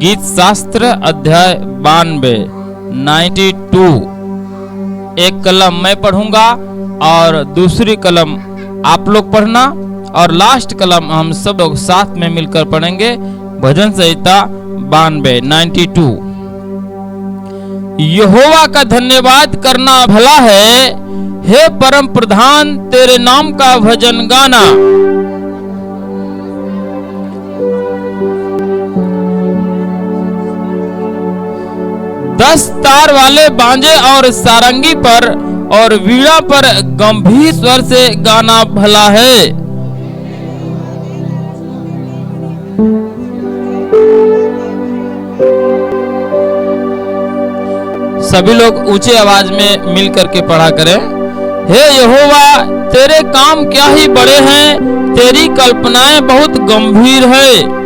गीत शास्त्र अध्याय 92 एक कलम मैं पढ़ूंगा और दूसरी कलम आप लोग पढ़ना और लास्ट कलम हम सब लोग साथ में मिलकर पढ़ेंगे। भजन संहिता 92। यहोवा का धन्यवाद करना भला है, हे परम प्रधान तेरे नाम का भजन गाना। दस तार वाले बांजे और सारंगी पर और वीणा पर गंभीर स्वर से गाना भला है। सभी लोग ऊंची आवाज में मिल करके पढ़ा करें। हे यहोवा तेरे काम क्या ही बड़े हैं, तेरी कल्पनाएं बहुत गंभीर है।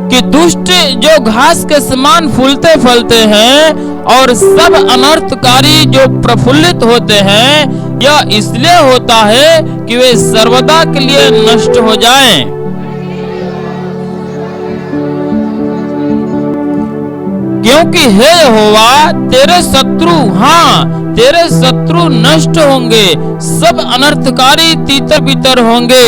कि दुष्ट जो घास के समान फूलते फलते हैं और सब अनर्थकारी जो प्रफुल्लित होते हैं, यह इसलिए होता है कि वे सर्वदा के लिए नष्ट हो जाएं। क्योंकि हे यहोवा तेरे शत्रु नष्ट होंगे, सब अनर्थकारी तीतर बितर होंगे।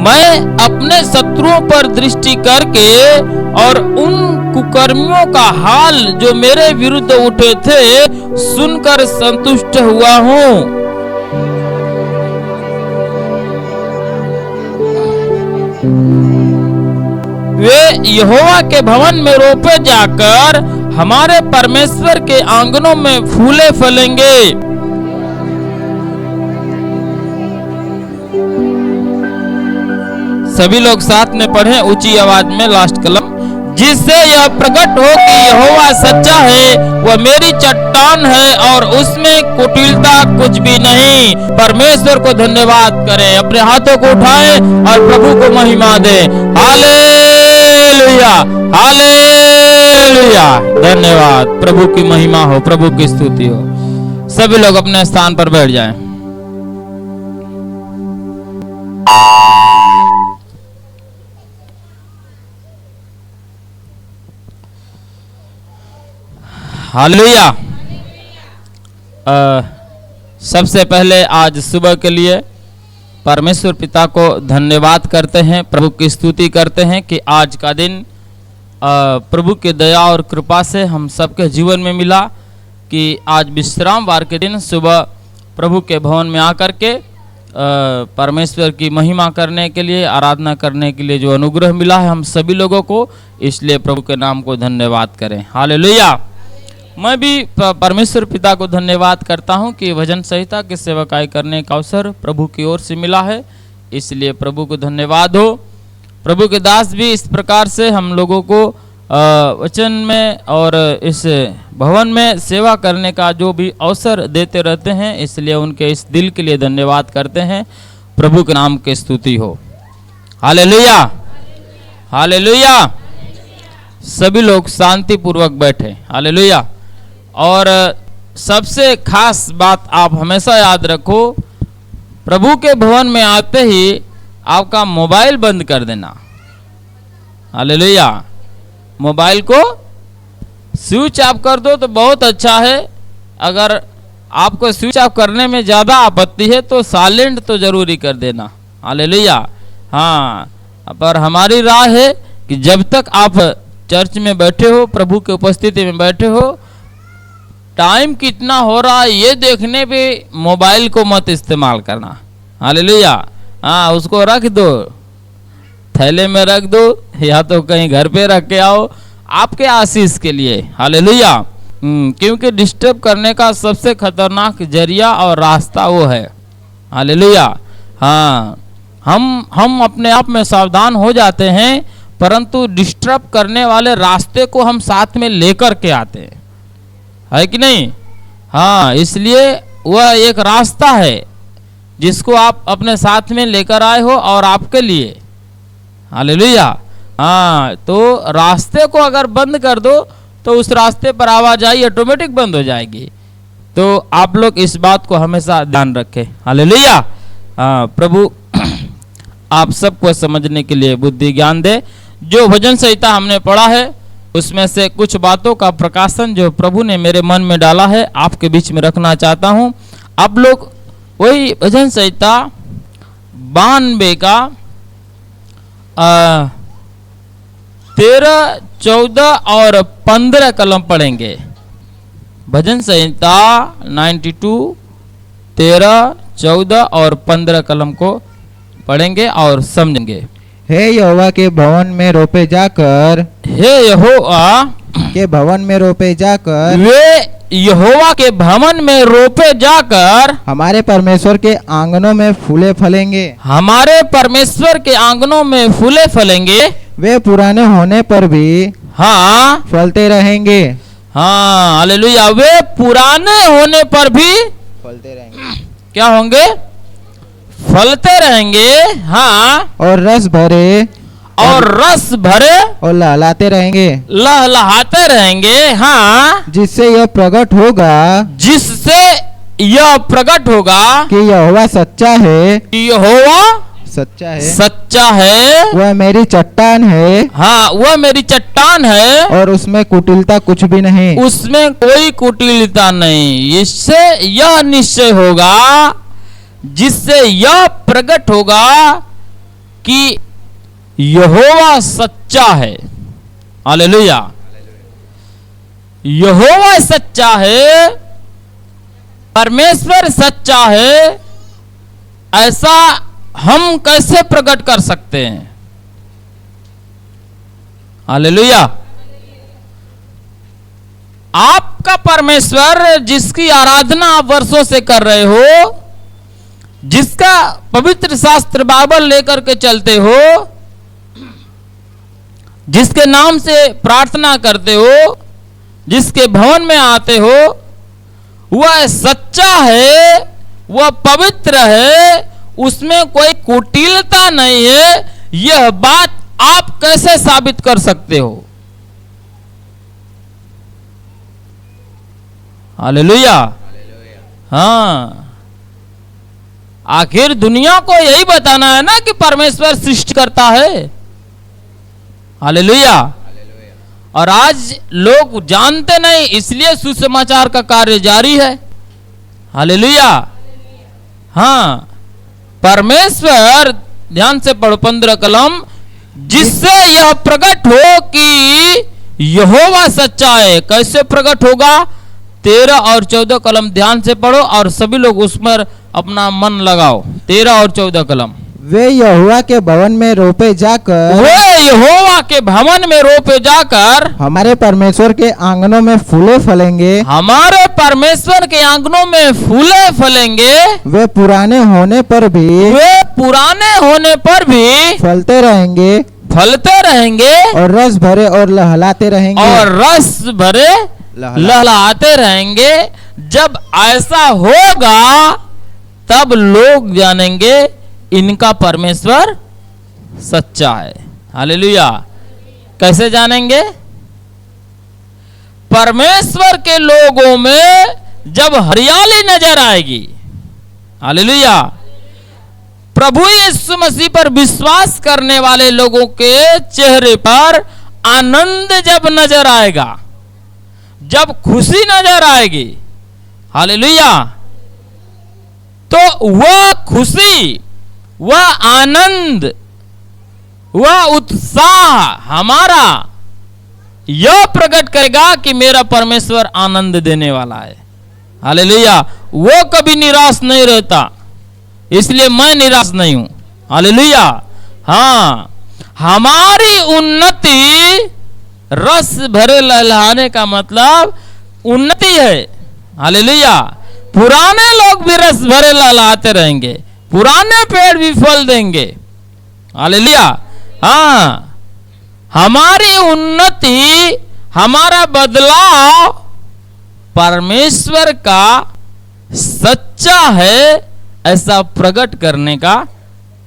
मैं अपने शत्रुओं पर दृष्टि करके और उन कुकर्मियों का हाल जो मेरे विरुद्ध उठे थे सुनकर संतुष्ट हुआ हूँ। वे यहोवा के भवन में रोपे जाकर हमारे परमेश्वर के आंगनों में फूले फलेंगे। सभी लोग साथ में पढ़ें ऊंची आवाज में लास्ट कलम। जिससे यह प्रकट हो कि यहोवा सच्चा है, वह मेरी चट्टान है और उसमें कुटिलता कुछ भी नहीं। परमेश्वर को धन्यवाद करें, अपने हाथों को उठाएं और प्रभु को महिमा दें। Hallelujah hallelujah. धन्यवाद, प्रभु की महिमा हो, प्रभु की स्तुति हो। सभी लोग अपने स्थान पर बैठ जाएं। हालेलुया। सबसे पहले आज सुबह के लिए परमेश्वर पिता को धन्यवाद करते हैं, प्रभु की स्तुति करते हैं कि आज का दिन प्रभु की दया और कृपा से हम सबके जीवन में मिला। कि आज विश्राम वार के दिन सुबह प्रभु के भवन में आकर के परमेश्वर की महिमा करने के लिए, आराधना करने के लिए जो अनुग्रह मिला है हम सभी लोगों को, इसलिए प्रभु के नाम को धन्यवाद करें। हालेलुया। मैं भी परमेश्वर पिता को धन्यवाद करता हूं कि भजन संहिता की सेवकाई करने का अवसर प्रभु की ओर से मिला है, इसलिए प्रभु को धन्यवाद हो। प्रभु के दास भी इस प्रकार से हम लोगों को वचन में और इस भवन में सेवा करने का जो भी अवसर देते रहते हैं, इसलिए उनके इस दिल के लिए धन्यवाद करते हैं। प्रभु के नाम की स्तुति हो। Hallelujah hallelujah. सभी लोग शांति पूर्वक बैठे। हालेलुया। और सबसे खास बात आप हमेशा याद रखो, प्रभु के भवन में आते ही आपका मोबाइल बंद कर देना। हालेलुया। मोबाइल को स्विच ऑफ कर दो तो बहुत अच्छा है। अगर आपको स्विच ऑफ करने में ज़्यादा आपत्ति है तो साइलेंट तो जरूरी कर देना। हालेलुया। हाँ, पर हमारी राय है कि जब तक आप चर्च में बैठे हो, प्रभु की उपस्थिति में बैठे हो, टाइम कितना हो रहा है ये देखने पे मोबाइल को मत इस्तेमाल करना। हालेलुया। हाँ, उसको रख दो, थैले में रख दो या तो कहीं घर पे रख के आओ, आपके आशीष के लिए। हालेलुया। क्योंकि डिस्टर्ब करने का सबसे खतरनाक जरिया और रास्ता वो है। हालेलुया। हाँ, हम अपने आप में सावधान हो जाते हैं, परंतु डिस्टर्ब करने वाले रास्ते को हम साथ में लेकर के आते हैं, है कि नहीं? हाँ, इसलिए वह एक रास्ता है जिसको आप अपने साथ में लेकर आए हो और आपके लिए। हालेलुया। हाँ, तो रास्ते को अगर बंद कर दो तो उस रास्ते पर आवाजाही ऑटोमेटिक बंद हो जाएगी। तो आप लोग इस बात को हमेशा ध्यान रखें। हालेलुया। प्रभु आप सबको समझने के लिए बुद्धि ज्ञान दे। जो भजन संहिता हमने पढ़ा है उसमें से कुछ बातों का प्रकाशन जो प्रभु ने मेरे मन में डाला है आपके बीच में रखना चाहता हूं। आप लोग वही भजन संहिता 92 का 13, 14 और 15 कलम पढ़ेंगे। भजन संहिता 92, 13, 14 और 15 कलम को पढ़ेंगे और समझेंगे। हे यहोवा के भवन में रोपे जाकर, हे यहोवा के भवन में रोपे जाकर, वे यहोवा के भवन में रोपे जाकर हमारे परमेश्वर के आंगनों में फूले फलेंगे। हमारे परमेश्वर के आंगनों में फूले फलेंगे। वे पुराने होने पर भी हाँ फलते रहेंगे। हाँ हालेलुया। वे पुराने होने पर भी फलते रहेंगे। क्या होंगे? फलते रहेंगे। हाँ और रस भरे और लहलाते रहेंगे। लहलहाते रहेंगे। हाँ जिससे यह प्रकट होगा, जिससे यह प्रकट होगा कि यहोवा सच्चा है, यहोवा सच्चा है, सच्चा है। वह मेरी चट्टान है। हाँ वह मेरी चट्टान है और उसमें कुटिलता कुछ भी नहीं। उसमें कोई कुटिलता नहीं। इससे यह निश्चय होगा, जिससे यह प्रकट होगा कि यहोवा सच्चा है। हालेलुया। यहोवा सच्चा है, परमेश्वर सच्चा है। ऐसा हम कैसे प्रकट कर सकते हैं? हालेलुया। आपका परमेश्वर जिसकी आराधना आप वर्षों से कर रहे हो, जिसका पवित्र शास्त्र बाइबल लेकर के चलते हो, जिसके नाम से प्रार्थना करते हो, जिसके भवन में आते हो, वह सच्चा है, वह पवित्र है, उसमें कोई कुटिलता नहीं है। यह बात आप कैसे साबित कर सकते हो? हालेलुया। हाँ आखिर दुनिया को यही बताना है ना कि परमेश्वर सृष्टि करता है। हालेलुया। और आज लोग जानते नहीं, इसलिए सुसमाचार का कार्य जारी है। हालेलुया। हाँ परमेश्वर, ध्यान से पढ़ो 15 कलम, जिससे यह प्रकट हो कि यहोवा सच्चा है। कैसे प्रकट होगा? 13 और 14 कलम ध्यान से पढ़ो और सभी लोग उसमें अपना मन लगाओ। 13 और 14 कलम। वे यहोवा के भवन में रोपे जाकर, वे यहोवा के भवन में रोपे जाकर हमारे परमेश्वर के आंगनों में फूले फलेंगे। हमारे परमेश्वर के आंगनों में फूले फलेंगे। वे पुराने होने पर भी, वे पुराने होने पर भी फलते रहेंगे। फलते रहेंगे और रस भरे और लहलाते रहेंगे। और रस भरे लहलाते रहेंगे। जब ऐसा होगा तब लोग जानेंगे इनका परमेश्वर सच्चा है। हालेलुया। कैसे जानेंगे? परमेश्वर के लोगों में जब हरियाली नजर आएगी। हालेलुया। प्रभु यीशु मसीह पर विश्वास करने वाले लोगों के चेहरे पर आनंद जब नजर आएगा, जब खुशी नजर आएगी, हालेलुया, तो वह खुशी, वह आनंद, वह उत्साह हमारा यह प्रकट करेगा कि मेरा परमेश्वर आनंद देने वाला है। हालेलुया। वो कभी निराश नहीं रहता, इसलिए मैं निराश नहीं हूं। हालेलुया। हाँ हमारी उन्नति, रस भरे लहलाने का मतलब उन्नति है। हालेलुया। पुराने लोग भी रस भरे लहलाते रहेंगे, पुराने पेड़ भी फल देंगे। हालेलुया। हाँ हमारी उन्नति, हमारा बदलाव परमेश्वर का सच्चा है ऐसा प्रकट करने का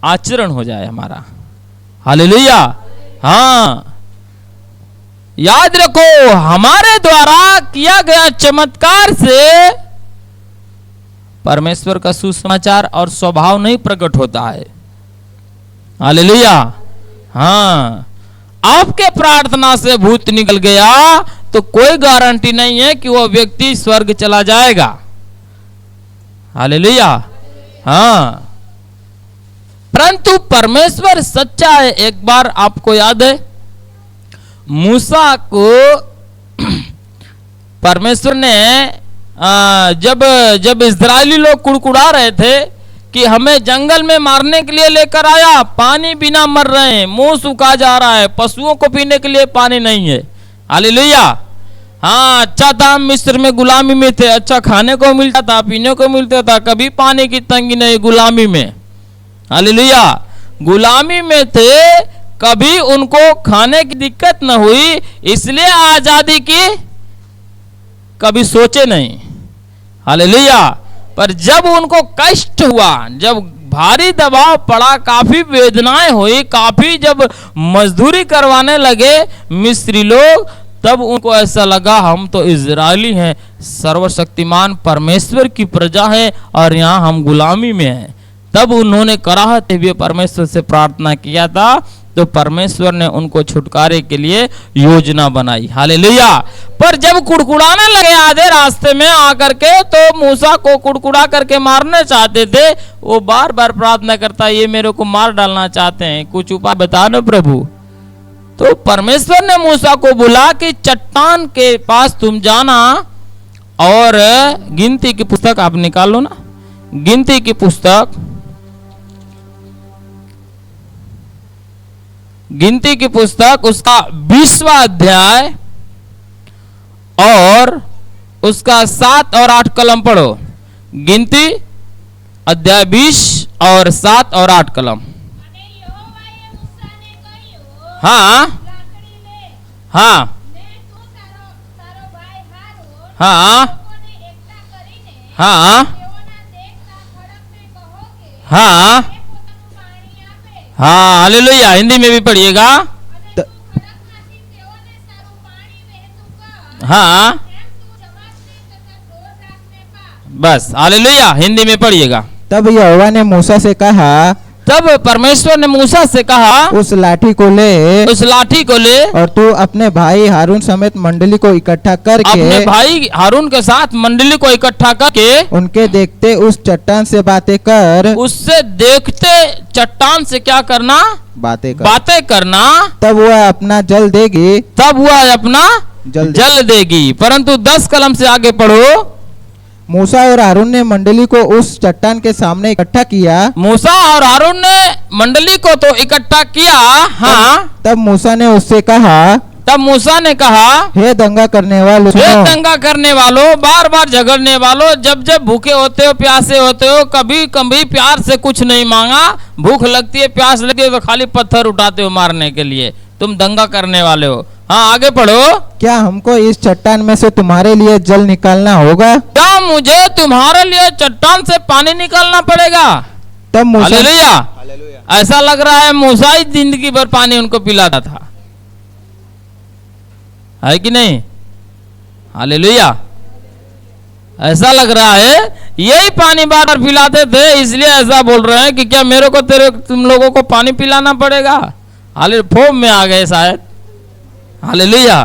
आचरण हो जाए हमारा। हालेलुया। हाँ याद रखो, हमारे द्वारा किया गया चमत्कार से परमेश्वर का सुसमाचार और स्वभाव नहीं प्रकट होता है। हालेलुया। हाँ, आपके प्रार्थना से भूत निकल गया तो कोई गारंटी नहीं है कि वह व्यक्ति स्वर्ग चला जाएगा। हालेलुया। हाँ, परंतु परमेश्वर सच्चा है। एक बार आपको याद है, मूसा को परमेश्वर ने जब इस्राएली लोग कुड़कुड़ा रहे थे कि हमें जंगल में मारने के लिए लेकर आया, पानी बिना मर रहे हैं, मुंह सूखा जा रहा है, पशुओं को पीने के लिए पानी नहीं है। हालेलुया। हाँ, अच्छा था, हम मिस्र में गुलामी में थे, अच्छा खाने को मिलता था, पीने को मिलता था, कभी पानी की तंगी नहीं गुलामी में। हालेलुया। गुलामी में थे, कभी उनको खाने की दिक्कत न हुई, इसलिए आजादी की कभी सोचे नहीं। हालेलुया। पर जब उनको कष्ट हुआ, जब भारी दबाव पड़ा, काफी वेदनाएं हुई, काफी जब मजदूरी करवाने लगे मिस्री लोग, तब उनको ऐसा लगा हम तो इजरायली हैं, सर्वशक्तिमान परमेश्वर की प्रजा है और यहाँ हम गुलामी में हैं। तब उन्होंने कराहते हुए परमेश्वर से प्रार्थना किया था, तो परमेश्वर ने उनको छुटकारे के लिए योजना बनाई। हालेलुया। पर जब कुड़कुड़ाने लगे आधे रास्ते में आकर के, तो मूसा को कुड़कुड़ा करके मारने चाहते थे। वो बार बार प्रार्थना करता, ये मेरे को मार डालना चाहते हैं, कुछ उपाय बता दो प्रभु। तो परमेश्वर ने मूसा को बोला कि चट्टान के पास तुम जाना और गिनती की पुस्तक आप निकालो ना, गिनती की पुस्तक, गिनती की पुस्तक उसका 20वां अध्याय और उसका 7 और 8 कलम पढ़ो। गिनती अध्याय 20 और 7 और 8 कलम। हाँ हाँ हाँ हाँ हाँ हाँ। हालेलुया। हिंदी में भी पढ़िएगा। हाँ बस, हालेलुया। हिंदी में पढ़िएगा। तब यहोवा ने मूसा से कहा, तब परमेश्वर ने मूसा से कहा, उस लाठी को ले, उस लाठी को ले और तू अपने भाई हारून समेत मंडली को इकट्ठा करके, अपने भाई हारून के साथ मंडली को इकट्ठा करके, उनके देखते उस चट्टान से बातें कर, उससे देखते चट्टान से क्या करना, बातें करना। तब वह अपना जल देगी, तब वह अपना जल देगी। परंतु 10 कलम से आगे पढ़ो। मूसा और हारून ने मंडली को उस चट्टान के सामने इकट्ठा किया। मूसा और हारून ने मंडली को तो इकट्ठा किया। हाँ। तब मूसा ने उससे कहा, तब मूसा ने कहा, हे दंगा करने वालों, हे दंगा करने वालों, बार बार झगड़ने वालों, जब जब भूखे होते हो, प्यासे होते हो, कभी कभी प्यार से कुछ नहीं मांगा, भूख लगती है, प्यास लगती है, तो खाली पत्थर उठाते हो मारने के लिए, तुम दंगा करने वाले हो। हाँ आगे पढ़ो। क्या हमको इस चट्टान में से तुम्हारे लिए जल निकालना होगा? क्या मुझे तुम्हारे लिए चट्टान से पानी निकालना पड़ेगा? तब मूसा, हालेलुया। ऐसा लग रहा है मूसा ही जिंदगी भर पानी उनको पिलाता था, है कि नहीं? हालेलुया। ऐसा लग रहा है यही पानी बार बार पिलाते थे, इसलिए ऐसा बोल रहे हैं कि क्या मेरे को तुम लोगों को पानी पिलाना पड़ेगा? हालेलुया। फॉर्म में आ गए शायद। हालेलुया।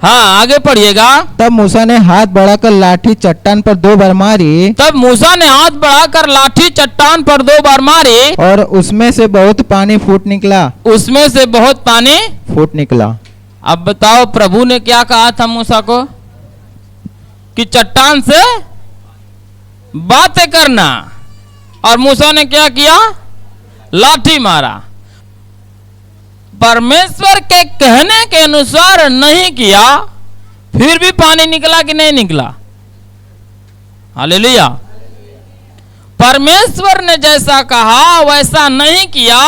हाँ आगे पढ़िएगा। तब मूसा ने हाथ बढ़ाकर लाठी चट्टान पर 2 बार मारी। तब मूसा ने हाथ बढ़ाकर लाठी चट्टान पर 2 बार मारी, और उसमें से बहुत पानी फूट निकला। उसमें से बहुत पानी फूट निकला। अब बताओ, प्रभु ने क्या कहा था मूसा को कि चट्टान से बातें करना, और मूसा ने क्या किया? लाठी मारा। परमेश्वर के कहने के अनुसार नहीं किया, फिर भी पानी निकला कि नहीं निकला? हालेलुया। परमेश्वर ने जैसा कहा वैसा नहीं किया,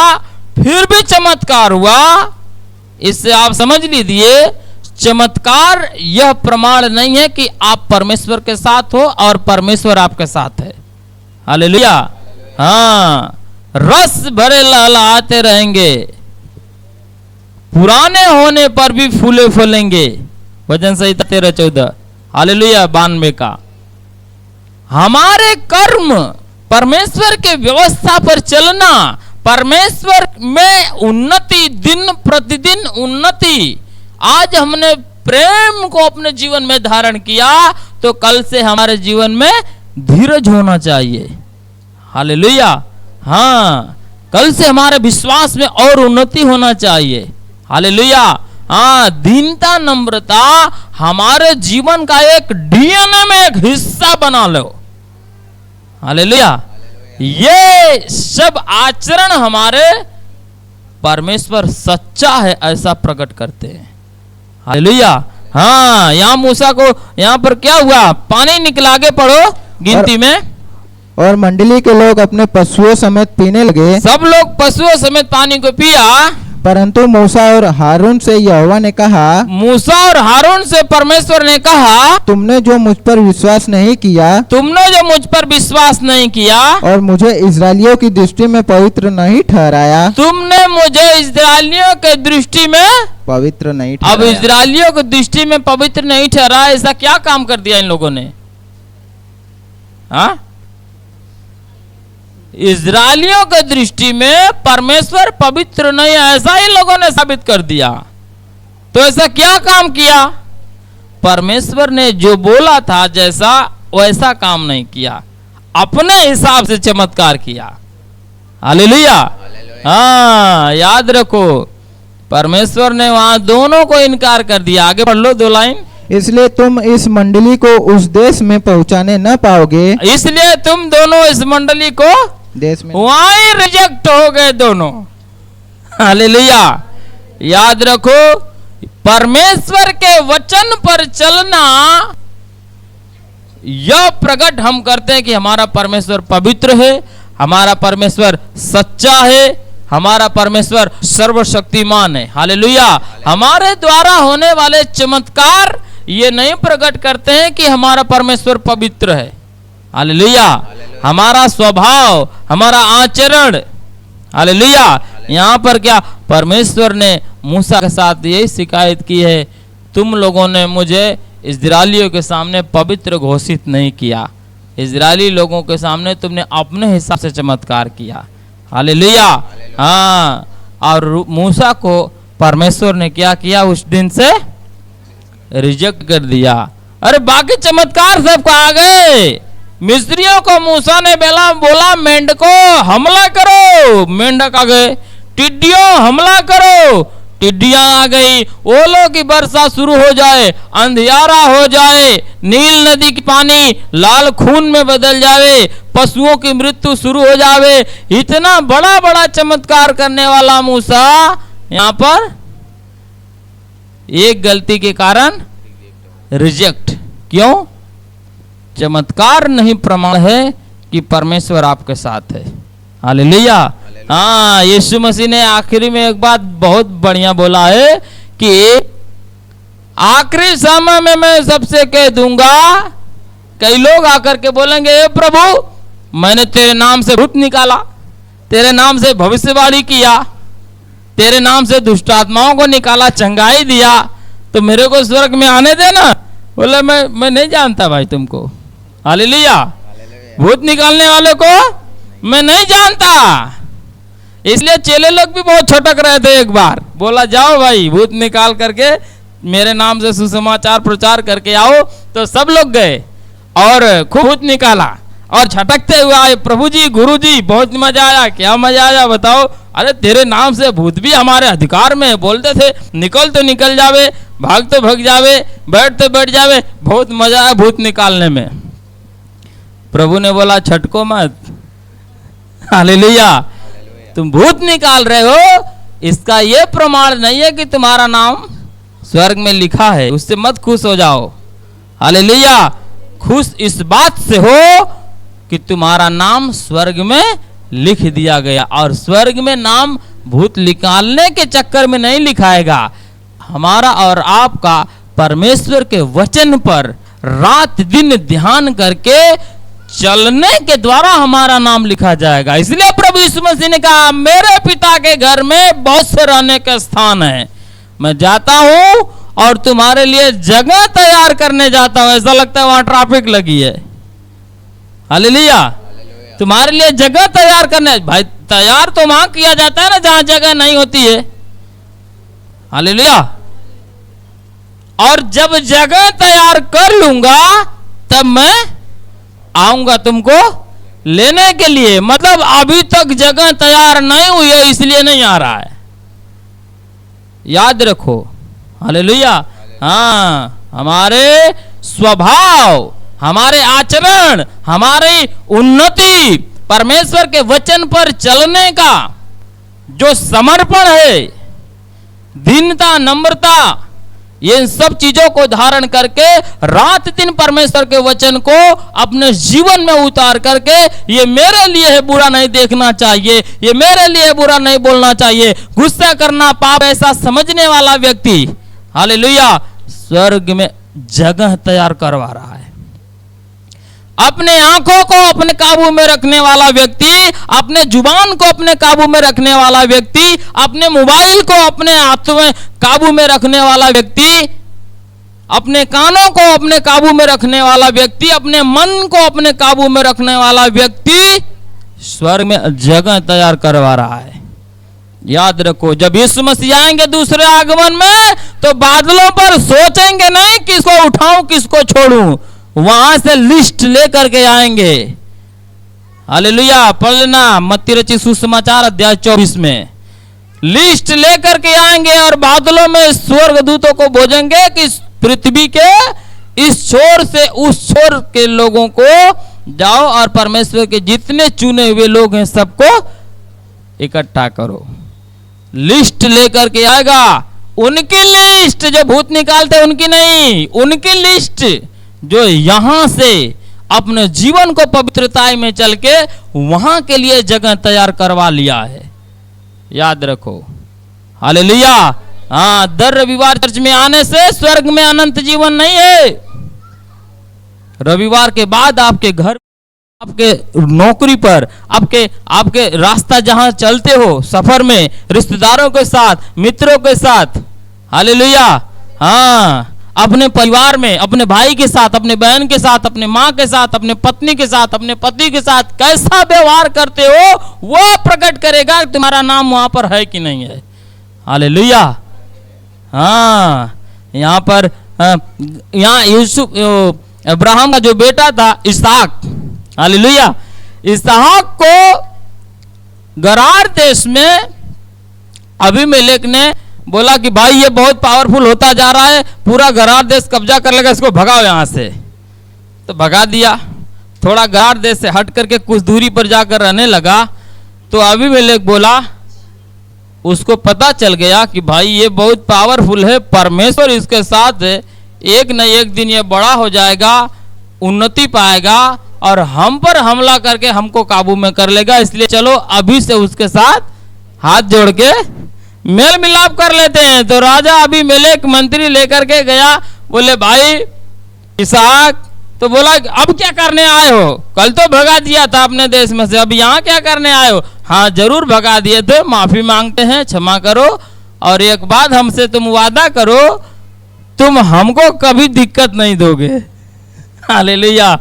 फिर भी चमत्कार हुआ। इससे आप समझ लीजिए, चमत्कार यह प्रमाण नहीं है कि आप परमेश्वर के साथ हो और परमेश्वर आपके साथ है। हालेलुया। हाँ, रस भरे लहलहाते रहेंगे, पुराने होने पर भी फूले फलेंगे। वचन संहिता 13-14 हालेलुया 92 का। हमारे कर्म, परमेश्वर के व्यवस्था पर चलना, परमेश्वर में उन्नति, दिन प्रतिदिन उन्नति। आज हमने प्रेम को अपने जीवन में धारण किया तो कल से हमारे जीवन में धीरज होना चाहिए। हालेलुया। हाँ, कल से हमारे विश्वास में और उन्नति होना चाहिए। हालेलुया। हाँ, दीनता, नम्रता हमारे जीवन का एक डीएनए में एक हिस्सा बना लो। हालेलुया। ये सब आचरण हमारे परमेश्वर सच्चा है ऐसा प्रकट करते हैं। हालेलुया। हाँ, यहाँ मूसा को यहाँ पर क्या हुआ, पानी निकला, आगे पढ़ो गिनती में। और मंडली के लोग अपने पशुओं समेत पीने लगे। सब लोग पशुओं समेत पानी को पिया। परंतु मूसा और हारून से यहोवा ने कहा, मूसा और हारून से परमेश्वर ने कहा, तुमने जो मुझ पर विश्वास नहीं किया, तुमने जो मुझ पर विश्वास नहीं किया और मुझे इस्राएलियों की दृष्टि में पवित्र नहीं ठहराया, तुमने मुझे इस्राएलियों के दृष्टि में पवित्र नहीं अब ठहराया। इस्राएलियों की दृष्टि में पवित्र नहीं ठहरा, ऐसा क्या काम कर दिया इन लोगों ने? हाँ, इस्राएलियों के दृष्टि में परमेश्वर पवित्र नहीं है ऐसा इन लोगों ने साबित कर दिया। तो ऐसा क्या काम किया? परमेश्वर ने जो बोला था जैसा वैसा काम नहीं किया, अपने हिसाब से चमत्कार किया। हालेलुया। हाँ, याद रखो, परमेश्वर ने वहां दोनों को इनकार कर दिया। आगे पढ़ लो 2 लाइन। इसलिए तुम इस मंडली को उस देश में पहुंचाने न पाओगे, इसलिए तुम दोनों इस मंडली को देश में वहीं रिजेक्ट हो गए दोनों। हालेलुया। याद रखो, परमेश्वर के वचन पर चलना, यह प्रकट हम करते हैं कि हमारा परमेश्वर पवित्र है, हमारा परमेश्वर सच्चा है, हमारा परमेश्वर सर्वशक्तिमान है। हालेलुया। हमारे द्वारा होने वाले चमत्कार ये नहीं प्रकट करते हैं कि हमारा परमेश्वर पवित्र है। हालेलुया। हमारा स्वभाव, हमारा आचरण। हालेलुया। यहाँ पर क्या परमेश्वर ने मूसा के साथ यही शिकायत की है, तुम लोगों ने मुझे इस्राएलियों के सामने पवित्र घोषित नहीं किया, इस्राएली लोगों के सामने तुमने अपने हिसाब से चमत्कार किया। हालेलुया। हाँ, और मूसा को परमेश्वर ने क्या किया, उस दिन से रिजेक्ट कर दिया। अरे बाकी चमत्कार सब आ गए। मिस्रियों को मूसा ने बोला मेंढको हमला करो, मेंढक आ गए। टिड्डियों हमला करो, टिड्डियां आ गई। ओलों की वर्षा शुरू हो जाए, अंधियारा हो जाए, नील नदी की पानी लाल खून में बदल जावे, पशुओं की मृत्यु शुरू हो जावे। इतना बड़ा बड़ा चमत्कार करने वाला मूसा यहाँ पर एक गलती के कारण रिजेक्ट। क्यों? चमत्कार नहीं प्रमाण है कि परमेश्वर आपके साथ है। हालेलुया। हाँ, यीशु मसीह ने आखिरी में एक बात बहुत बढ़िया बोला है कि आखिरी समय में मैं सबसे कह दूंगा, कई लोग आकर के बोलेंगे, ए प्रभु, मैंने तेरे नाम से भूत निकाला, तेरे नाम से भविष्यवाणी किया, तेरे नाम से दुष्ट आत्माओं को निकाला, चंगाई दिया, तो मेरे को स्वर्ग में आने देना। बोले मैं नहीं जानता भाई तुमको। हालेलुया। भूत निकालने वाले को मैं नहीं जानता। इसलिए चेले लोग भी बहुत छटक रहे थे। एक बार बोला, जाओ भाई भूत निकाल करके मेरे नाम से सुसमाचार प्रचार करके आओ। तो सब लोग गए और खूब भूत निकाला और छटकते हुए आए, प्रभु जी, गुरु जी, बहुत मजा आया। क्या मजा आया बताओ? अरे तेरे नाम से भूत भी हमारे अधिकार में है। बोलते थे निकल तो निकल जावे, भाग तो भाग जावे, बैठ तो बैठ जावे। बहुत मजा आया भूत निकालने में। प्रभु ने बोला, छटको मत। हालेलुया। तुम भूत निकाल रहे हो, इसका यह प्रमाण नहीं है कि तुम्हारा नाम स्वर्ग में लिखा है, उससे मत खुश हो जाओ। हालेलुया। खुश इस बात से हो कि तुम्हारा नाम स्वर्ग में लिख दिया गया, और स्वर्ग में नाम भूत निकालने के चक्कर में नहीं लिखाएगा। हमारा और आपका परमेश्वर के वचन पर रात दिन ध्यान करके चलने के द्वारा हमारा नाम लिखा जाएगा। इसलिए प्रभु यीशु मसीह ने कहा, मेरे पिता के घर में बहुत से रहने का स्थान है। मैं जाता हूं और तुम्हारे लिए जगह तैयार करने जाता हूं। ऐसा लगता है वहां ट्रैफिक लगी है। हालेलुया। तुम्हारे लिए जगह तैयार करने, भाई तैयार तो वहां किया जाता है ना जहां जगह नहीं होती है। हालेलुया। और जब जगह तैयार कर लूंगा तब मैं आऊंगा तुमको लेने के लिए। मतलब अभी तक जगह तैयार नहीं हुई है इसलिए नहीं आ रहा है। याद रखो। हालेलुया। हाँ, हमारे स्वभाव, हमारे आचरण, हमारी उन्नति, परमेश्वर के वचन पर चलने का जो समर्पण है, दीनता, नम्रता, ये सब चीजों को धारण करके रात दिन परमेश्वर के वचन को अपने जीवन में उतार करके, ये मेरे लिए है बुरा नहीं देखना चाहिए, ये मेरे लिए बुरा नहीं बोलना चाहिए, गुस्सा करना पाप ऐसा समझने वाला व्यक्ति, हालेलुया, स्वर्ग में जगह तैयार करवा रहा है। अपने आंखों को अपने काबू में रखने वाला व्यक्ति, अपने जुबान को अपने काबू में रखने वाला व्यक्ति, अपने मोबाइल को अपने हाथों में काबू में रखने वाला व्यक्ति, अपने कानों को अपने काबू में रखने वाला व्यक्ति, अपने मन को अपने काबू में रखने वाला व्यक्ति स्वर्ग में जगह तैयार करवा रहा है। याद रखो, जब यीशु मसीह आएंगे दूसरे आगमन में तो बादलों पर सोचेंगे नहीं किसको उठाऊं किसको छोड़ूं, वहां से लिस्ट लेकर के आएंगे। हालेलुया। पढ़ लेना मत्ती रचित सुसमाचार अध्याय 24 में लिस्ट लेकर के आएंगे और बादलों में स्वर्गदूतों को भेजेंगे कि पृथ्वी के इस छोर से उस छोर के लोगों को जाओ और परमेश्वर के जितने चुने हुए लोग हैं सबको इकट्ठा करो। लिस्ट लेकर के आएगा, उनकी लिस्ट जो भूत निकालते उनकी नहीं, उनकी लिस्ट जो यहां से अपने जीवन को पवित्रताई में चल के वहां के लिए जगह तैयार करवा लिया है। याद रखो। हालेलुया। हाँ, दर रविवार चर्च में आने से स्वर्ग में अनंत जीवन नहीं है। रविवार के बाद आपके घर, आपके नौकरी पर, आपके रास्ता जहां चलते हो, सफर में, रिश्तेदारों के साथ, मित्रों के साथ, हालेलुया, हाँ, अपने परिवार में, अपने भाई के साथ, अपने बहन के साथ, अपने माँ के साथ, अपने पत्नी के साथ, अपने पति के साथ कैसा व्यवहार करते हो वो प्रकट करेगा तुम्हारा नाम वहां पर है कि नहीं है। हालेलुया। हाँ, यहाँ पर यहाँ यूसुफ, अब्राहम का जो बेटा था इसहाक, हालेलुया, इसहाक को गरार देश में अबीमेलेक ने बोला कि भाई ये बहुत पावरफुल होता जा रहा है, पूरा गरार देश कब्जा कर लेगा, इसको भगाओ यहां से। तो भगा दिया। थोड़ा गरार देश से हट करके कुछ दूरी पर जाकर रहने लगा। तो अबीमेलेक बोला, उसको पता चल गया कि भाई ये बहुत पावरफुल है, परमेश्वर इसके साथ है, एक न एक दिन ये बड़ा हो जाएगा, उन्नति पाएगा और हम पर हमला करके हमको काबू में कर लेगा, इसलिए चलो अभी से उसके साथ हाथ जोड़ के मेल मिलाप कर लेते हैं। तो राजा अबीमेलेक मंत्री लेकर के गया, बोले भाई इसहाक, तो बोला अब क्या करने आए हो, कल तो भगा दिया था अपने देश में से, अब यहाँ क्या करने आए हो। हाँ जरूर भगा दिए थे, माफी मांगते हैं, क्षमा करो, और एक बात हमसे तुम वादा करो, तुम हमको कभी दिक्कत नहीं दोगे। हालेलुया।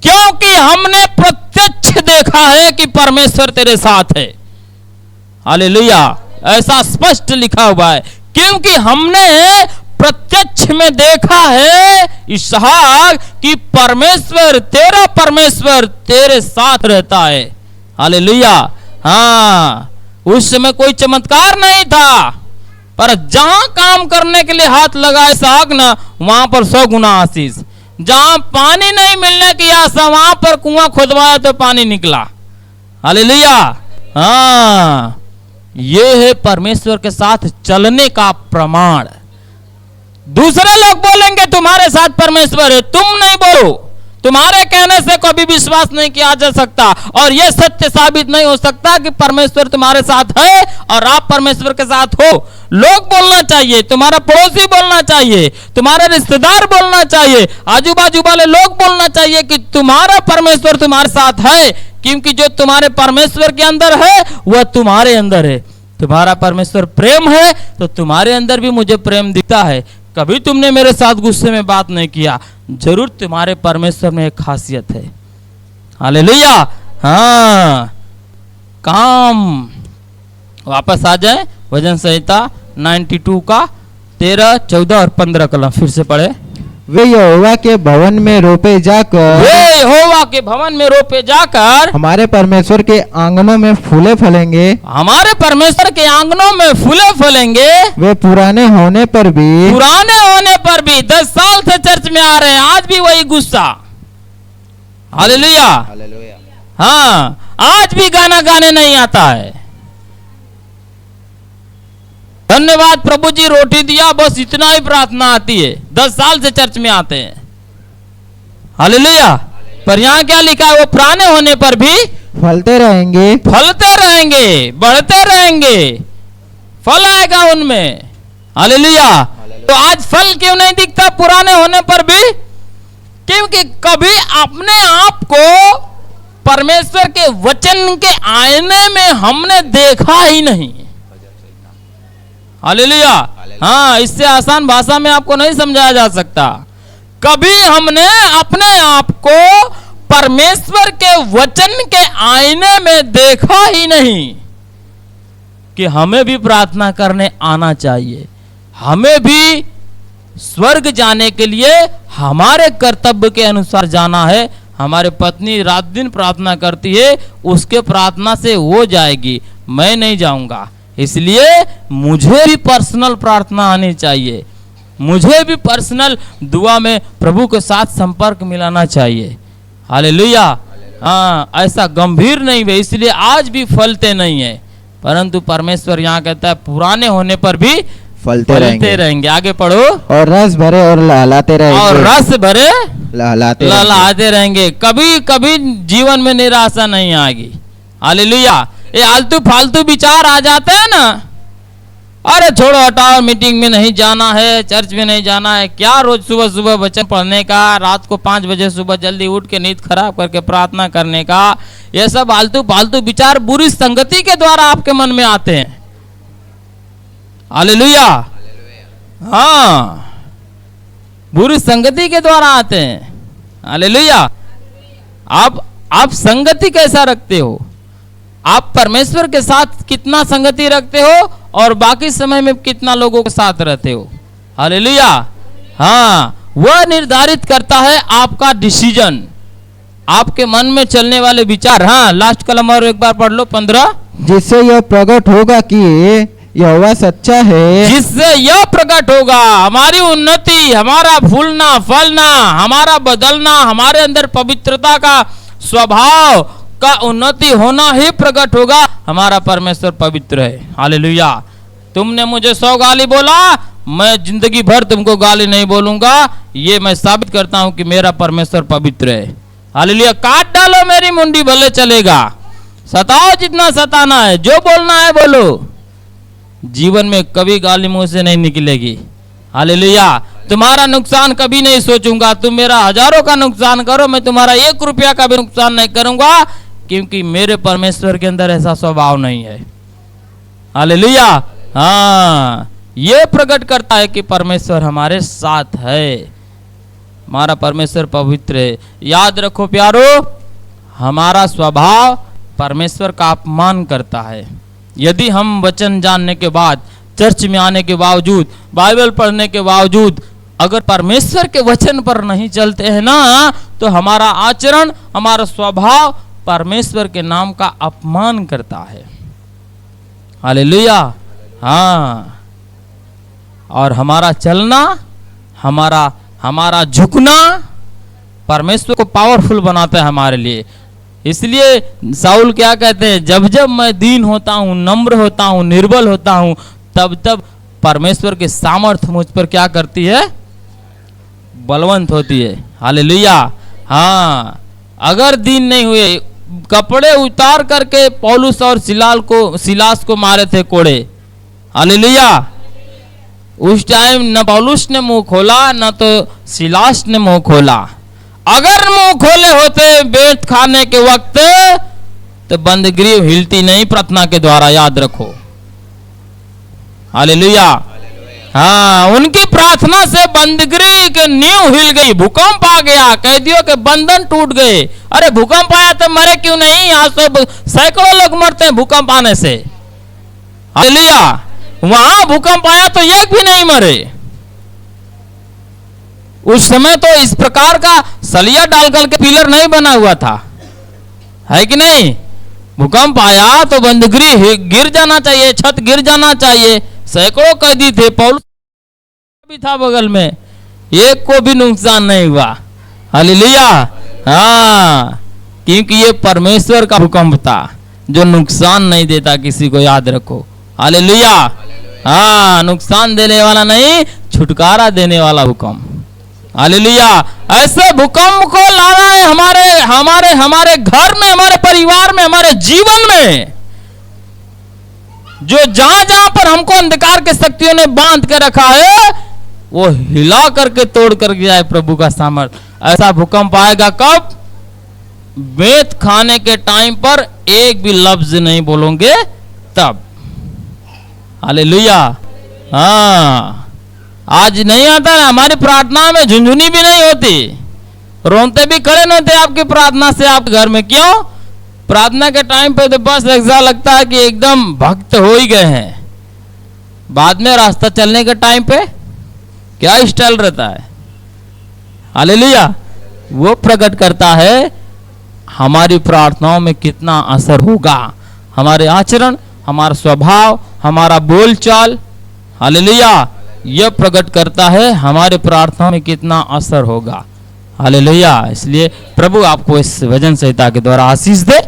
क्योंकि हमने प्रत्यक्ष देखा है कि परमेश्वर तेरे साथ है। हालेलुया। ऐसा स्पष्ट लिखा हुआ है, क्योंकि हमने प्रत्यक्ष में देखा है इसहाक कि परमेश्वर तेरे साथ रहता है। हालेलुया। हाँ, उस समय कोई चमत्कार नहीं था, पर जहां काम करने के लिए हाथ लगाए इसहाक ना, वहां पर 100 गुना आशीष। जहां पानी नहीं मिलने की आशा, वहां पर कुआं खुदवाया तो पानी निकला। हालेलुया। हाँ, ये है परमेश्वर के साथ चलने का प्रमाण। दूसरे लोग बोलेंगे तुम्हारे साथ परमेश्वर है, तुम नहीं बोलो, तुम्हारे कहने से कभी विश्वास नहीं किया जा सकता और यह सत्य साबित नहीं हो सकता कि परमेश्वर तुम्हारे साथ है और आप परमेश्वर के साथ हो। लोग बोलना चाहिए, तुम्हारा पड़ोसी बोलना चाहिए, तुम्हारे रिश्तेदार बोलना चाहिए, आजू बाजू वाले लोग बोलना चाहिए कि तुम्हारा परमेश्वर तुम्हारे साथ है, क्योंकि जो तुम्हारे परमेश्वर के अंदर है वह तुम्हारे अंदर है। तुम्हारा परमेश्वर प्रेम है तो तुम्हारे अंदर भी मुझे प्रेम दिखता है। कभी तुमने मेरे साथ गुस्से में बात नहीं किया, जरूर तुम्हारे परमेश्वर में एक खासियत है। हालेलुया। हाँ, काम वापस आ जाए भजन संहिता 92 का 13, 14 और 15 कलम फिर से पढ़े। वे यहोवा के भवन में रोपे जाकर, वे यहोवा के भवन में रोपे जाकर हमारे परमेश्वर के आंगनों में फूले फलेंगे। हमारे परमेश्वर के आंगनों में फूले फलेंगे। वे पुराने होने पर भी 10 साल से चर्च में आ रहे हैं, आज भी वही गुस्सा। हालेलुया। हाँ, आज भी गाना गाने नहीं आता है। धन्यवाद प्रभु जी, रोटी दिया, बस इतना ही प्रार्थना आती है। 10 साल से चर्च में आते हैं। हालेलुया। पर यहाँ क्या लिखा है? वो पुराने होने पर भी फलते रहेंगे, बढ़ते रहेंगे, फल आएगा उनमें। हालेलुया। तो आज फल क्यों नहीं दिखता पुराने होने पर भी? क्योंकि कभी अपने आप को परमेश्वर के वचन के आईने में हमने देखा ही नहीं। हालेलुया। हाँ, इससे आसान भाषा में आपको नहीं समझाया जा सकता। कभी हमने अपने आप को परमेश्वर के वचन के आईने में देखा ही नहीं कि हमें भी प्रार्थना करने आना चाहिए, हमें भी स्वर्ग जाने के लिए हमारे कर्तव्य के अनुसार जाना है। हमारे पत्नी रात दिन प्रार्थना करती है, उसके प्रार्थना से हो जाएगी, मैं नहीं जाऊंगा। इसलिए मुझे भी पर्सनल प्रार्थना आनी चाहिए, मुझे भी पर्सनल दुआ में प्रभु के साथ संपर्क मिलाना चाहिए। हालेलुया। हाँ, ऐसा गंभीर नहीं है, इसलिए आज भी फलते नहीं है। परंतु परमेश्वर यहाँ कहता है पुराने होने पर भी फलते रहेंगे। आगे पढ़ो। और रस भरे और लहलाते लहलाते रहेंगे। कभी कभी जीवन में निराशा नहीं आएगी। हालेलुया। ये आलतू फालतू विचार आ जाते हैं ना, अरे छोड़ो हटाओ, मीटिंग में नहीं जाना है, चर्च में नहीं जाना है, क्या रोज सुबह सुबह वचन पढ़ने का, रात को 5 बजे सुबह जल्दी उठ के नींद खराब करके प्रार्थना करने का, ये सब आलतू फालतू विचार बुरी संगति के द्वारा आपके मन में आते हैं। हालेलुया। हाँ, बुरी संगति के द्वारा आते हैं। हालेलुया। आप संगति कैसा रखते हो? आप परमेश्वर के साथ कितना संगति रखते हो और बाकी समय में कितना लोगों के साथ रहते हो? हालेलुया। हाँ, वह निर्धारित करता है आपका डिसीजन, आपके मन में चलने वाले विचार। हाँ, लास्ट कलम और एक बार पढ़ लो 15। जिससे यह प्रकट होगा कि यहोवा सच्चा है, जिससे यह प्रकट होगा हमारी उन्नति, हमारा फूलना फलना, हमारा बदलना, हमारे अंदर पवित्रता का स्वभाव का उन्नति होना ही प्रकट होगा। हमारा परमेश्वर पवित्र है। हालेलुया। तुमने मुझे 100 गाली बोला, मैं जिंदगी भर तुमको गाली नहीं बोलूंगा। ये मैं साबित करता हूं कि मेरा परमेश्वर पवित्र है। हालेलुया। काट डालो मेरी मुंडी, भले चलेगा, सताओ जितना सताना है, जो बोलना है बोलो, जीवन में कभी गाली मुंह से नहीं निकलेगी। हालेलुया। तुम्हारा नुकसान कभी नहीं सोचूंगा। तुम मेरा हजारों का नुकसान करो, मैं तुम्हारा 1 रुपया का भी नुकसान नहीं करूंगा, क्योंकि मेरे परमेश्वर के अंदर ऐसा स्वभाव नहीं है। हालेलुया। हाँ, ये प्रकट करता है कि परमेश्वर हमारे साथ है, हमारा परमेश्वर पवित्र है। याद रखो प्यारो, हमारा स्वभाव परमेश्वर का अपमान करता है। यदि हम वचन जानने के बाद, चर्च में आने के बावजूद, बाइबल पढ़ने के बावजूद अगर परमेश्वर के वचन पर नहीं चलते हैं ना, तो हमारा आचरण, हमारा स्वभाव परमेश्वर के नाम का अपमान करता है। हालेलुया। हाँ, और हमारा चलना, हमारा झुकना परमेश्वर को पावरफुल बनाता है हमारे लिए। इसलिए साउल क्या कहते हैं, जब जब मैं दीन होता हूं, नम्र होता हूं, निर्बल होता हूं, तब तब परमेश्वर की सामर्थ्य मुझ पर क्या करती है? बलवंत होती है। हालेलुया। हाँ, अगर दीन नहीं हुए, कपड़े उतार करके पौलुस और सिलास को मारे थे कोड़े। हालेलुया। उस टाइम न पौलुस ने मुंह खोला, न तो सिलास ने मुंह खोला। अगर मुंह खोले होते बेत खाने के वक्त, तो बंदग्रीव हिलती नहीं प्रार्थना के द्वारा, याद रखो। हालेलुया। हाँ, उनकी प्रार्थना से बंदगी के नींव हिल गई, भूकंप आ गया, कैदियों के बंधन टूट गए। अरे भूकंप आया तो मरे क्यों नहीं? आज तो सैकड़ों लोग मरते हैं भूकंप आने से। हालेलुया। वहां भूकंप आया तो एक भी नहीं मरे। उस समय तो इस प्रकार का सलिया डाल करके पिलर नहीं बना हुआ था, है कि नहीं? भूकंप आया तो बंदगी गिर जाना चाहिए, छत गिर जाना चाहिए। सैकड़ों कैदी थे, पौलुस भी था बगल में, एक को भी नुकसान नहीं हुआ। हालेलुया। हाँ, क्योंकि ये परमेश्वर का भूकंप था जो नुकसान नहीं देता किसी को, याद रखो। हालेलुया। हाँ, नुकसान देने वाला नहीं, छुटकारा देने वाला भूकंप। हालेलुया। ऐसे भूकंप को लाना है हमारे हमारे हमारे घर में, हमारे परिवार में, हमारे जीवन में, जो जहां जहां पर हमको अंधकार के शक्तियों ने बांध के रखा है वो हिला करके तोड़ करके जाए प्रभु का सामर्थ्य। ऐसा भूकंप आएगा कब? बेत खाने के टाइम पर एक भी लफ्ज नहीं बोलोगे तब। हालेलुया। हाँ, आज नहीं आता ना, हमारी प्रार्थना में झुंझुनी भी नहीं होती, रोते भी खड़े नहीं होते आपकी प्रार्थना से आप घर में। क्यों? प्रार्थना के टाइम पे तो बस ऐसा लगता है कि एकदम भक्त हो ही गए हैं। बाद में रास्ता चलने के टाइम पे क्या स्टाइल रहता है। हालेलुया। वो प्रकट करता है हमारी प्रार्थनाओं में कितना असर होगा, हमारे आचरण, हमारा स्वभाव, हमारा बोलचाल। हालेलुया। यह प्रकट करता है हमारे प्रार्थनाओं में कितना असर होगा। हालेलुया। इसलिए प्रभु आपको इस वचन संहिता के द्वारा आशीष दे।